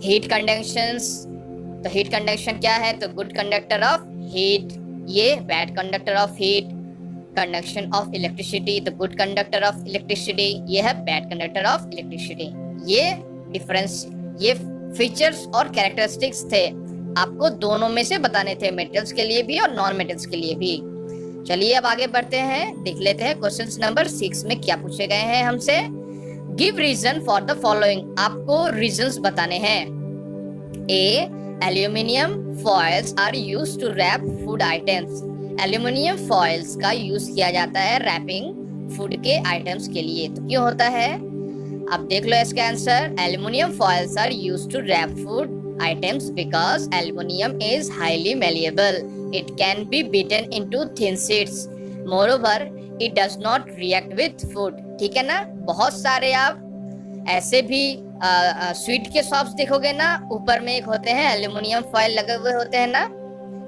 हीट कंडक्शंस, तो हीट कंडक्शन क्या है? तो गुड कंडक्टर ऑफ हीट, ये bad conductor of heat. Conduction of electricity, the good conductor of electricity, ये है बैड कंडक्टर ऑफ इलेक्ट्रिसिटी. ये डिफरेंस, ये फीचर्स और कैरेक्टरिस्टिक्स थे, आपको दोनों में से बताने थे, मेटल्स के लिए भी और नॉन मेटल्स के लिए भी. चलिए अब आगे बढ़ते हैं, देख लेते हैं क्वेश्चन नंबर 6 में क्या पूछे गए हैं हमसे। Give reason for the following, आपको रीजंस बताने हैं। A, aluminium foils are used to wrap food items. Aluminium foils का यूज किया जाता है रैपिंग फूड के आइटम्स के लिए। तो क्यों होता है, अब देख लो इसका answer. Aluminium foils are used to wrap food items because aluminum is highly malleable. It can be beaten into thin sheets. Moreover, it does not react with food. ठीक है ना। बहुत सारे आप ऐसे भी स्वीट के शॉप्स देखोगे ना, ऊपर में एक होते हैं एल्यूमिनियम फॉइल लगे हुए होते हैं ना,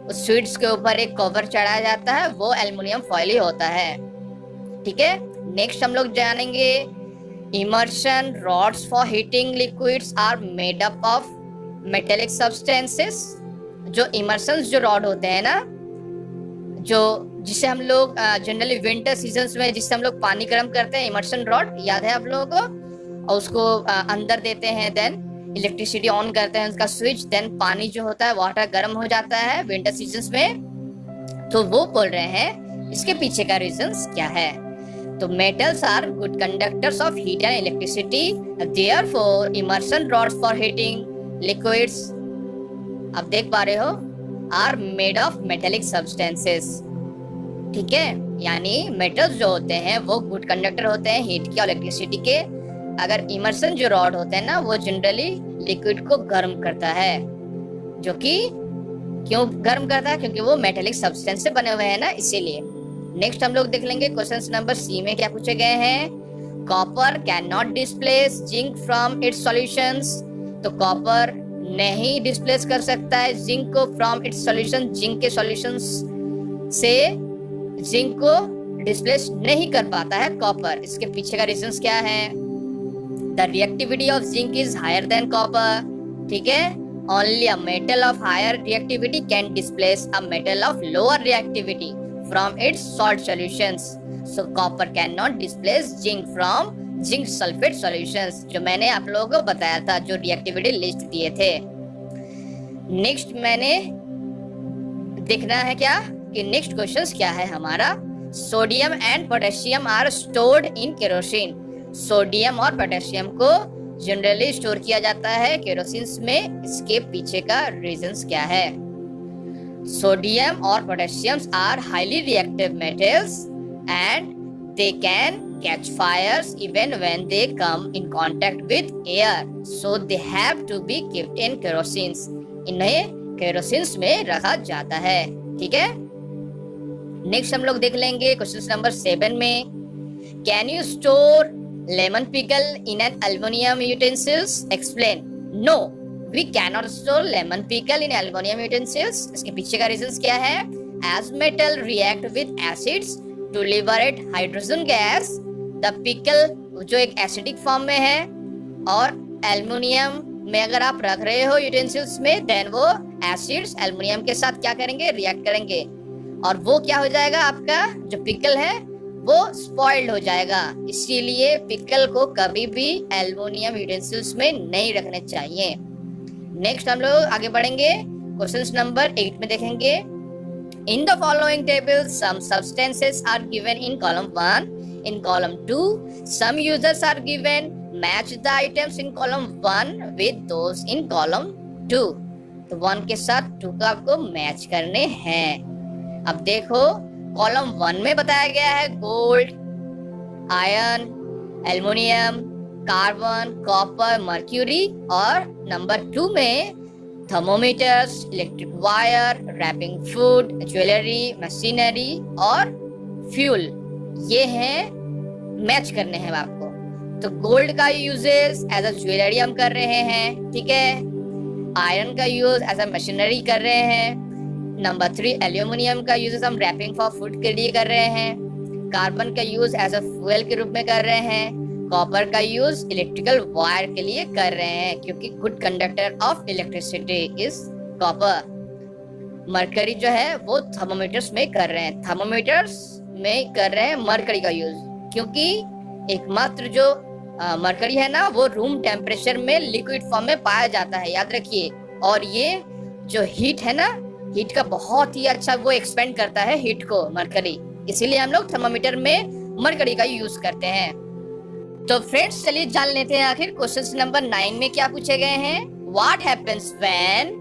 उस स्वीट्स के ऊपर एक कवर चढ़ाया जाता है, वो एल्यूमिनियम फॉइल ही होता है। ठीक है, नेक्स्ट हम लोग जानेंगे immersion rods for heating liquids are made up of metallic substances. जो इमर्शन जो रॉड होते हैं ना, जो जिसे हम लोग जनरली विंटर सीजन्स में जिससे हम लोग पानी गर्म करते हैं, इमर्शन रॉड याद है आप लोगों को, और उसको अंदर देते हैं, देन इलेक्ट्रिसिटी ऑन करते हैं उसका स्विच, देन पानी जो होता है वाटर गर्म हो जाता है विंटर सीजन्स में। तो वो बोल रहे हैं इसके पीछे का रीजंस क्या है। तो metals are good conductors of heat and electricity, therefore immersion rods for heating liquids, आप देख पा रहे हो, are made of metallic substances. ठीक है, यानी मेटल्स जो होते हैं वो गुड कंडक्टर होते हैं हीट के और इलेक्ट्रिसिटी के। अगर इमर्शन जो रॉड होते हैं ना, वो जनरली लिक्विड को गर्म करता है, जो कि क्यों गर्म करता है, क्योंकि वो मेटेलिक सब्सटेंस से बने हुए हैं ना, इसीलिए। नेक्स्ट हम लोग देख लेंगे क्वेश्चन नंबर सी में क्या पूछे गए हैं। Copper can not displace zinc from its solutions. तो कॉपर नहीं डिस्प्लेस कर सकता है जिंक को फ्रॉम इट्स सॉल्यूशन, जिंक के सॉल्यूशंस से जिंक को डिस्प्लेस नहीं कर पाता है कॉपर। इसके पीछे का रीजंस क्या है। The reactivity of zinc is higher than copper. ठीक है, only a metal of higher reactivity can displace a metal of lower reactivity from its salt solutions. So copper can not displace zinc from zinc sulphate solutions, जो मैंने आप लोगों को बताया था, जो रिएक्टिविटी लिस्ट दिए थे। नेक्स्ट मैंने देखना है क्या कि नेक्स्ट क्वेश्चन क्या है हमारा। Sodium and potassium are stored in kerosene. Sodium और पोटेशियम को जनरली स्टोर किया जाता है केरोसिन में, इसके पीछे का रीजंस क्या है। सोडियम और potassium are highly reactive metals and they can catch fires even when they come in contact with air, so they have to be kept in kerosene. इन्हें केरोसिन्स में रखा जाता है। ठीक है, नेक्स्ट हम लोग देख लेंगे क्वेश्चन नंबर 7 में। Can you store lemon pickle in an aluminium utensils? Explain. No, we can not store lemon pickle in aluminium utensils. इसके पीछे का रीजन क्या है। As metal react with acids to liberate hydrogen gas, the pickle जो एक acidic form में है, और एल्युमिनियम में अगर आप रख रहे हो यूटेंसिल्स में, देन वो एसिड्स एल्युमिनियम के साथ क्या करेंगे, रिएक्ट करेंगे, और वो क्या हो जाएगा, आपका जो पिकल है वो स्पॉइल्ड हो जाएगा। इसीलिए पिकल को कभी भी एल्युमिनियम यूटेंसिल्स में नहीं रखने चाहिए। नेक्स्ट हम लोग आगे बढ़ेंगे, क्वेश्चन नंबर 8 में देखेंगे। In the following table, some substances are given in column 1. In column 2, some users are given. Match the items in column 1 with those in column 2. तो 1 के साथ 2 का आपको मैच करने हैं। अब देखो, कॉलम 1 में बताया गया है gold, iron, aluminium, carbon, copper, mercury, और नंबर 2 में thermometers, electric wire, wrapping food, jewellery, machinery और फ्यूल। ये हैं, मैच करने हैं आपको। तो गोल्ड का यूजेस एज अ ज्वेलरी हम कर रहे हैं, ठीक है। आयरन का यूज एज अ मशीनरी कर रहे हैं। नंबर 3 एल्यूमिनियम का यूज हम रैपिंग फॉर फूड के लिए कर रहे हैं। कार्बन का यूज एज अ फ्यूल के रूप में कर रहे हैं। कॉपर का यूज इलेक्ट्रिकल वायर के लिए कर रहे हैं, क्योंकि good conductor of electricity is copper. Mercury जो है वो थर्मोमीटर्स में कर रहे हैं, थर्मोमीटर्स में कर रहे हैं मरकरी का यूज, क्योंकि एकमात्र जो मरकरी है ना, वो रूम टेम्परेचर में लिक्विड फॉर्म में पाया जाता है, याद रखिए। और ये जो हीट है ना, हीट का बहुत ही अच्छा वो एक्सपेंड करता है हीट को मरकरी, इसीलिए हम लोग थर्मामीटर में मरकरी का यूज करते हैं। तो फ्रेंड्स चलिए जान लेते हैं आखिर क्वेश्चन नंबर 9 में क्या पूछे गए हैं। व्हाट हैपेंस व्हेन,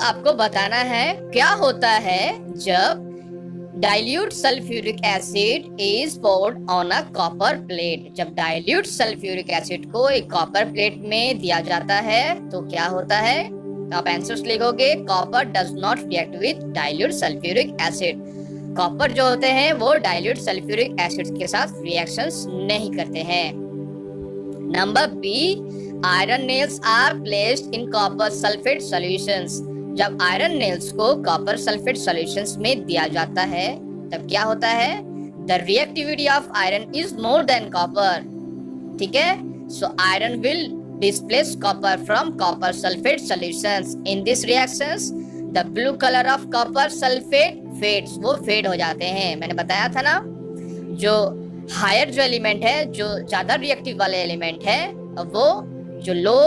आपको बताना है क्या होता है जब dilute sulphuric acid is poured on a copper plate. जब डाइल्यूट सल्फ्यूरिक एसिड को एक कॉपर प्लेट में दिया जाता है तो क्या होता है, तो आप आंसर्स लिखोगे copper does not react with dilute sulphuric acid. Copper जो होते हैं वो डाइल्यूट सल्फ्यूरिक एसिड के साथ रिएक्शंस नहीं करते हैं। Number B, iron nails are placed in copper sulphate solutions. जब आयरन नेल्स को कॉपर सल्फेट सॉल्यूशंस में दिया जाता है तब क्या होता है, the reactivity of iron is more than copper. ठीक है, so iron will displace copper from copper sulfate solutions. In this reactions, the blue color of copper sulfate fades. वो फेड हो जाते हैं। मैंने बताया था ना, जो हायर जो एलिमेंट है, जो ज्यादा रिएक्टिव वाले एलिमेंट है, वो जो लो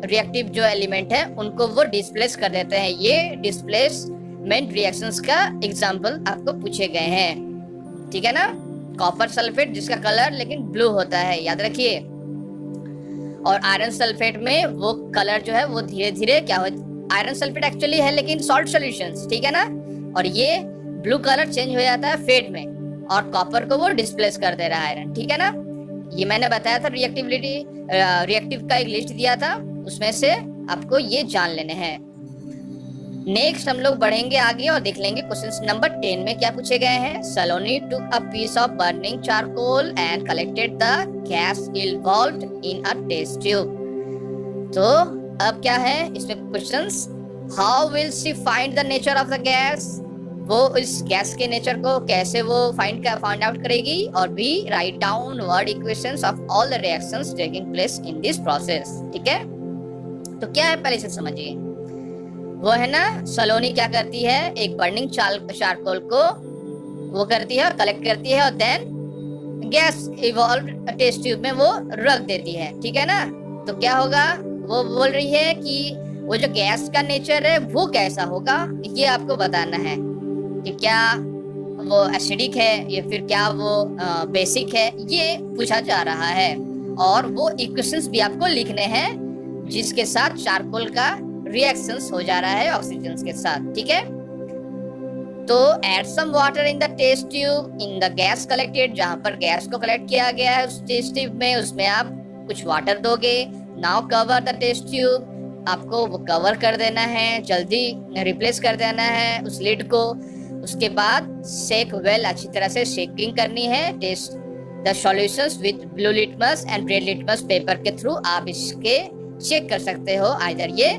रिएक्टिव जो एलिमेंट है उनको वो डिस्प्लेस कर देते हैं। ये डिस्प्लेसमेंट रिएक्शंस का एग्जांपल आपको पूछे गए हैं। ठीक है ना, कॉपर सल्फेट जिसका कलर लेकिन ब्लू होता है, याद रखिए। और आयरन सल्फेट में वो कलर जो है वो धीरे धीरे क्या हो, आयरन सल्फेट एक्चुअली है लेकिन सॉल्ट सॉल्यूशंस, ठीक है ना, और ये ब्लू कलर चेंज हो जाता है फेड में और कॉपर को वो डिस्प्लेस कर दे रहा है आयरन। ठीक है ना, ये मैंने बताया था रिएक्टिविटी, रिएक्टिव का एक लिस्ट दिया था, उसमें से आपको ये जान लेने हैं। नेक्स्ट हम लोग बढ़ेंगे आगे और देख लेंगे क्वेश्चन नंबर 10 में क्या पूछे गए हैं। Saloni took a piece of burning charcoal and collected the gas involved in a test tube. तो अब क्या है इसमें questions, how will she find the nature of the gas, वो इस गैस के नेचर को कैसे वो फाइंड आउट करेगी, और भी write down word equations of all the reactions taking place in this process. ठीक है, तो क्या है पहले से समझिए। वो है ना, सलोनी क्या करती है, एक बर्निंग चारकोल को वो करती है और कलेक्ट करती है और then gas evolve test tube में वो रख देती है। ठीक है ना, तो क्या होगा, वो बोल रही है कि वो जो गैस का नेचर है वो कैसा होगा, ये आपको बताना है कि क्या वो एसिडिक है या फिर क्या वो बेसिक है, ये पूछा जा रहा है। और वो इक्वेशंस भी आपको लिखने हैं जिसके साथ चारकोल का रिएक्शंस हो जा रहा है ऑक्सीजन के साथ। ठीक है, तो add some water in the test tube in the gas collected, जहां पर गैस को कलेक्ट किया गया है उस टेस्ट ट्यूब में, उसमें आप कुछ वाटर दोगे। Now cover the test tube, आपको वो कवर कर देना है, जल्दी रिप्लेस कर देना है उस लिड को। उसके बाद शेक वेल, अच्छी तरह से शेकिंग करनी है। Test the solutions with blue litmus and red litmus paper के थ्रू आप इसके चेक कर सकते हो आइदर ये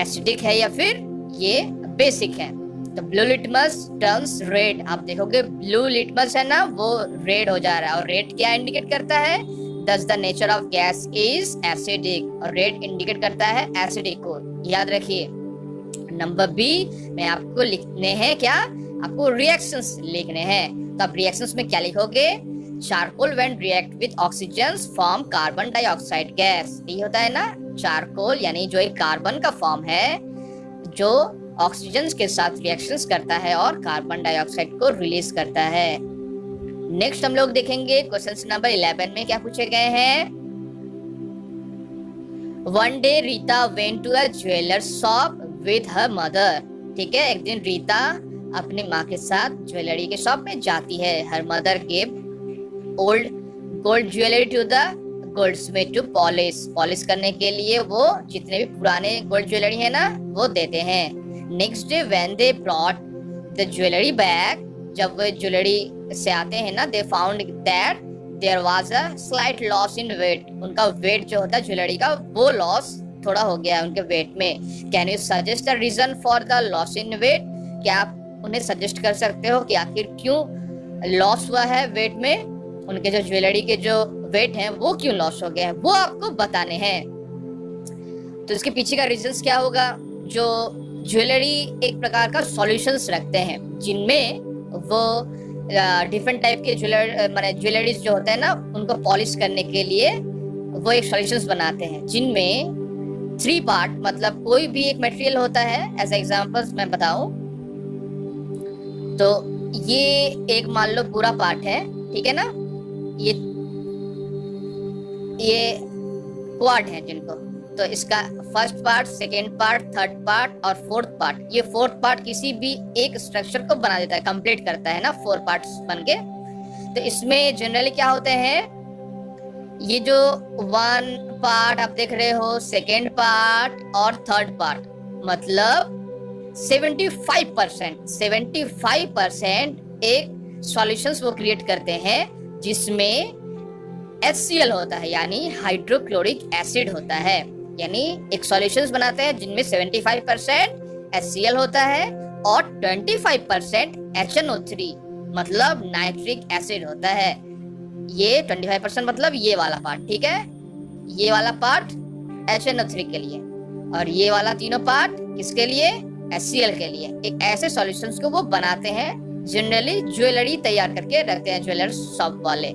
एसिडिक है या फिर ये बेसिक है। तो ब्लू लिटमस टर्न्स रेड, आप देखोगे ब्लू लिटमस है ना वो रेड हो जा रहा है, और रेड क्या इंडिकेट करता है, दस the nature of gas is acidic, और रेड इंडिकेट करता है एसिडिक को, याद रखिए। नंबर बी में आपको लिखने हैं क्या, आपको रिएक्शंस लिखने हैं। तो आप रिएक्शंस में क्या लिखोगे, charcoal when react with oxygen form carbon dioxide gas. ये होता है ना चारकोल, यानी जो एक कार्बन का फॉर्म है जो ऑक्सीजन के साथ रिएक्शंस करता है और कार्बन डाइऑक्साइड को रिलीज करता है। नेक्स्ट हम लोग देखेंगे क्वेश्चन नंबर 11 में क्या पूछे गए हैं। One day Rita went to a jeweller shop with her mother. ठीक है, एक दिन रीता अपनी माँ के साथ ज्वेलरी के शॉप में जाती है। Her mother give old gold jewellery to the goldsmith to polish करने के लिए वो जितने भी पुराने गोल्ड ज्वेलरी है ना वो देते हैं। Next day when they brought the jewellery back, जब वो ज्वेलरी से आते हैं ना, they found that there was a slight loss in weight. उनका वेट जो होता है ज्वेलरी का वो लॉस थोड़ा हो गया उनके वेट में। Can you suggest the reason for the loss in weight, क्या आप उन्हें सजेस्ट कर सकते हो कि आखिर क्यों लॉस हुआ है वेट में, उनके जो ज्वेलरी के जो वेट हैं वो क्यों लॉस हो गए हैं, वो आपको बताने हैं। तो इसके पीछे का रीजंस क्या होगा, जो ज्वेलरी एक प्रकार का सॉल्यूशंस रखते हैं जिनमें वो डिफरेंट टाइप के ज्वेलरीज जो होते हैं ना उनको पॉलिश करने के लिए वो एक सॉल्यूशंस बनाते हैं जिनमें 3 पार्ट, मतलब कोई भी एक मटेरियल होता है, एज एग्जांपल्स मैं बताऊं तो ये एक मान लो पूरा पार्ट है, ठीक है ना, ये क्वाड है जिनको, तो इसका first part, second part, third part और फोर्थ पार्ट, ये फोर्थ पार्ट किसी भी एक स्ट्रक्चर को बना देता है, कंप्लीट करता है ना 4 पार्ट्स बन के। तो इसमें जनरली क्या होते हैं, ये जो 1 पार्ट आप देख रहे हो, सेकेंड पार्ट और थर्ड पार्ट, मतलब 75% एक सॉल्यूशंस वो क्रिएट करते हैं जिसमें HCl होता है, यानी हाइड्रोक्लोरिक एसिड होता है। यानी एक सॉल्यूशंस बनाते हैं जिनमें 75% HCl होता है और 25% HNO3 मतलब नाइट्रिक एसिड होता है। ये 25% मतलब ये वाला पार्ट, ठीक है, ये वाला पार्ट HNO3 के लिए और ये वाला तीनों पार्ट किसके लिए, HCl के लिए। एक ऐसे सॉल्यूशंस को वो बनाते हैं, जनरली ज्वेलरी तैयार करके रखते हैं ज्वेलर्स शॉप वाले,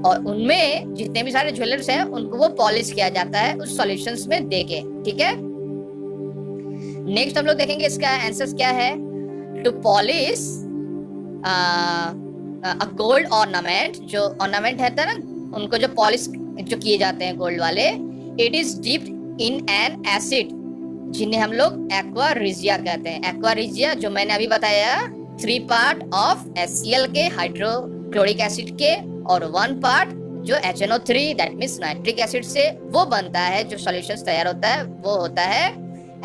और उनमें जितने भी सारे ज्वेलर्स हैं उनको वो पॉलिश किया जाता है उस सॉल्यूशंस में देके, ठीक है। नेक्स्ट हम लोग देखेंगे इसका आंसर क्या है। To polish a gold ornament, जो ऑर्नामेंट है ना उनको जो पॉलिश जो किए जाते हैं गोल्ड वाले, it is dipped in an acid जिन्हें हम लोग एक्वा रिजिया कहते हैं। एक्वा रिजिया जो मैंने अभी बताया 3 पार्ट ऑफ HCl के हाइड्रोक्लोरिक एसिड के और 1 पार्ट जो HNO3 that means nitric acid से वो बनता है, जो सॉल्यूशंस तैयार होता है वो होता है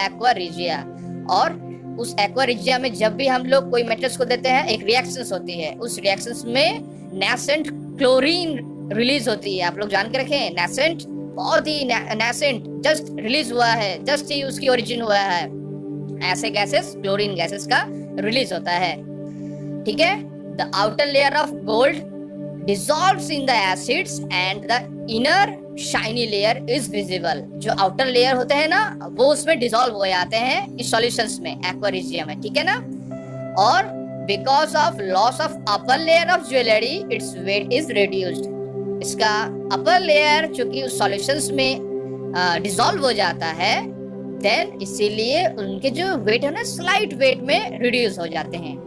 एक्वा रिजिया। और उस एक्वा रिजिया में जब भी हम लोग कोई मेटल्स को देते हैं एक रिएक्शंस होती है, उस रिएक्शंस में नेसेंट क्लोरीन रिलीज होती है। आप लोग जान के रखें, नेसेंट बहुत ही नेसेंट जस्ट रिलीज हुआ है, जस्ट ही उसकी ओरिजिन हुआ है, ऐसे गैसेस क्लोरीन गैसेस का रिलीज होता है, ठीक है। The outer layer of gold dissolves in the acids and the inner shiny layer is visible। जो आउटर लेयर होते हैं ना वो उसमें डिसॉल्व हो जाते हैं इस सॉल्यूशंस में, एक्वा रिजिया में, ठीक है ना। और because of loss of upper layer of jewellery its weight is reduced. इसका अपर लेयर चूंकि उस सॉल्यूशंस में डिसॉल्व हो जाता है, देन इसीलिए उनके जो वेट है ना स्लाइट वेट में रिड्यूस हो जाते हैं।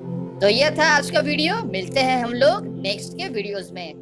तो ये था आज का वीडियो, मिलते हैं हम लोग नेक्स्ट के वीडियोस में।